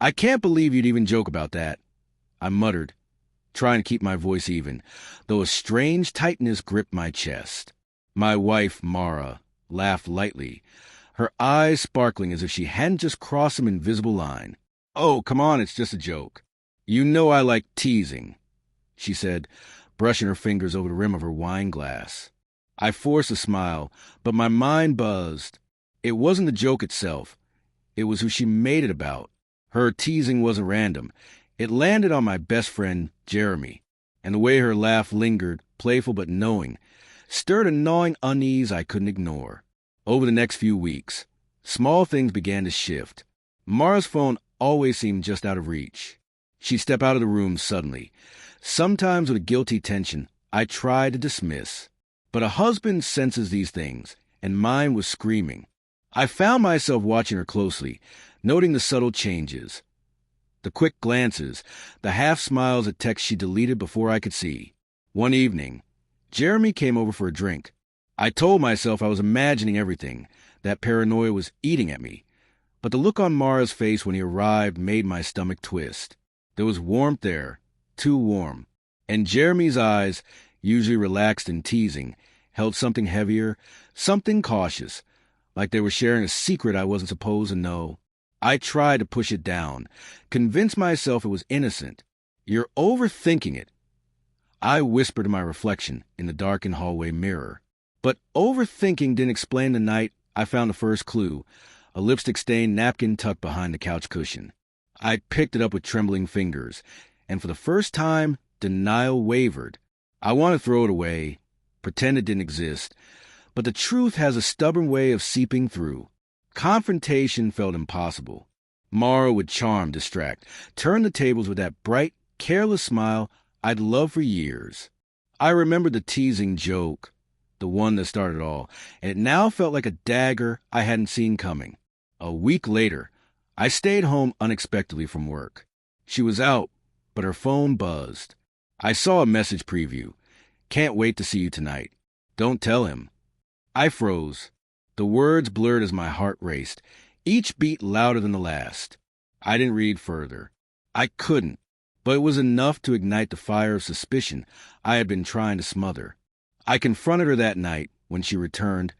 I can't believe you'd even joke about that, I muttered, trying to keep my voice even, though a strange tightness gripped my chest. My wife, Mara, laughed lightly, her eyes sparkling as if she hadn't just crossed some invisible line. "Oh, come on, it's just a joke. You know I like teasing," she said, brushing her fingers over the rim of her wine glass. I forced a smile, but my mind buzzed. It wasn't the joke itself. It was who she made it about. Her teasing wasn't random. It landed on my best friend, Jeremy, and the way her laugh lingered, playful but knowing, stirred a gnawing unease I couldn't ignore. Over the next few weeks, small things began to shift. Mara's phone always seemed just out of reach. She'd step out of the room suddenly, sometimes with a guilty tension I tried to dismiss. But a husband senses these things, and mine was screaming. I found myself watching her closely, noting the subtle changes. The quick glances, the half-smiles at texts she deleted before I could see. One evening, Jeremy came over for a drink. I told myself I was imagining everything, that paranoia was eating at me. But the look on Mara's face when he arrived made my stomach twist. There was warmth there, too warm. And Jeremy's eyes, usually relaxed and teasing, held something heavier, something cautious, like they were sharing a secret I wasn't supposed to know. I tried to push it down, convince myself it was innocent. "You're overthinking it," I whispered to my reflection in the darkened hallway mirror. But overthinking didn't explain the night I found the first clue, a lipstick-stained napkin tucked behind the couch cushion. I picked it up with trembling fingers, and for the first time, denial wavered. I wanted to throw it away, pretend it didn't exist, but the truth has a stubborn way of seeping through. Confrontation felt impossible. Mara would charm, distract, turn the tables with that bright, careless smile I'd loved for years. I remembered the teasing joke, the one that started it all, and it now felt like a dagger I hadn't seen coming. A week later, I stayed home unexpectedly from work. She was out, but her phone buzzed. I saw a message preview. "Can't wait to see you tonight. Don't tell him." I froze. The words blurred as my heart raced, each beat louder than the last. I didn't read further. I couldn't, but it was enough to ignite the fire of suspicion I had been trying to smother. I confronted her that night when she returned,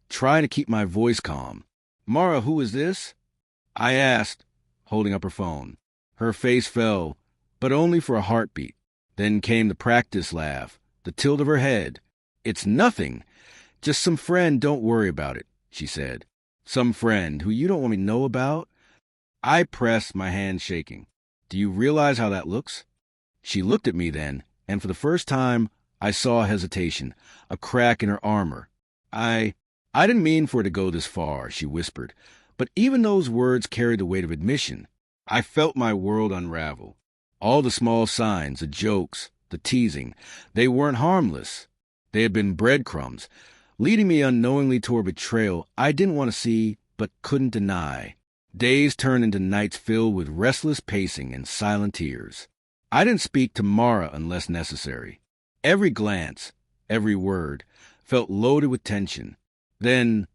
trying to keep my voice calm. "Mara, who is this?" I asked, holding up her phone. Her face fell, but only for a heartbeat. Then came the practice laugh, the tilt of her head. "It's nothing. Just some friend, don't worry about it," she said. "Some friend who you don't want me to know about?" I pressed, my hand shaking. "Do you realize how that looks?" She looked at me then, and for the first time, I saw hesitation, a crack in her armor. I didn't mean for it to go this far," she whispered, but even those words carried the weight of admission. I felt my world unravel. All the small signs, the jokes, the teasing, they weren't harmless. They had been breadcrumbs, leading me unknowingly toward betrayal I didn't want to see but couldn't deny. Days turned into nights filled with restless pacing and silent tears. I didn't speak to Mara unless necessary. Every glance, every word, felt loaded with tension. Then,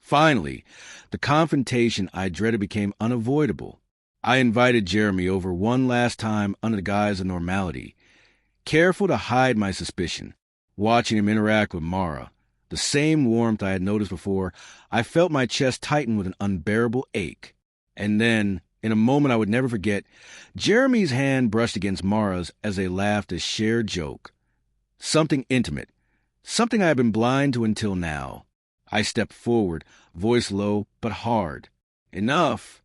finally, the confrontation I dreaded became unavoidable. I invited Jeremy over one last time under the guise of normality, careful to hide my suspicion. Watching him interact with Mara, the same warmth I had noticed before, I felt my chest tighten with an unbearable ache. And then, in a moment I would never forget, Jeremy's hand brushed against Mara's as they laughed a shared joke. Something intimate, something I had been blind to until now. I stepped forward, voice low but hard. "Enough!"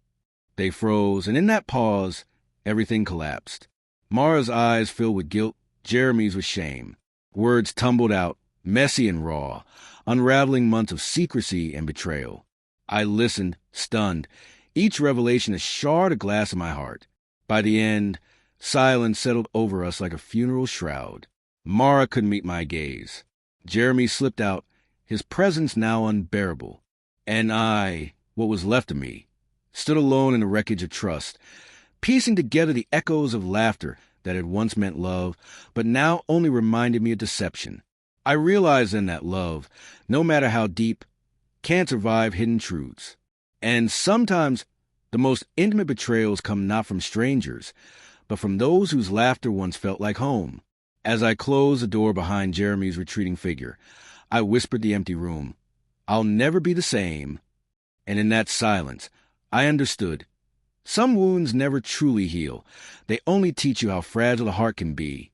They froze, and in that pause, everything collapsed. Mara's eyes filled with guilt, Jeremy's with shame. Words tumbled out, messy and raw, unraveling months of secrecy and betrayal. I listened, stunned, each revelation a shard of glass in my heart. By the end, silence settled over us like a funeral shroud. Mara couldn't meet my gaze. Jeremy slipped out, his presence now unbearable. And I, what was left of me, stood alone in the wreckage of trust, piecing together the echoes of laughter that had once meant love, but now only reminded me of deception. I realized then that love, no matter how deep, can't survive hidden truths. And sometimes The most intimate betrayals come not from strangers, but from those whose laughter once felt like home. As I closed the door behind Jeremy's retreating figure, I whispered the empty room, "I'll never be the same." And in that silence, I understood. Some wounds never truly heal. They only teach you how fragile a heart can be.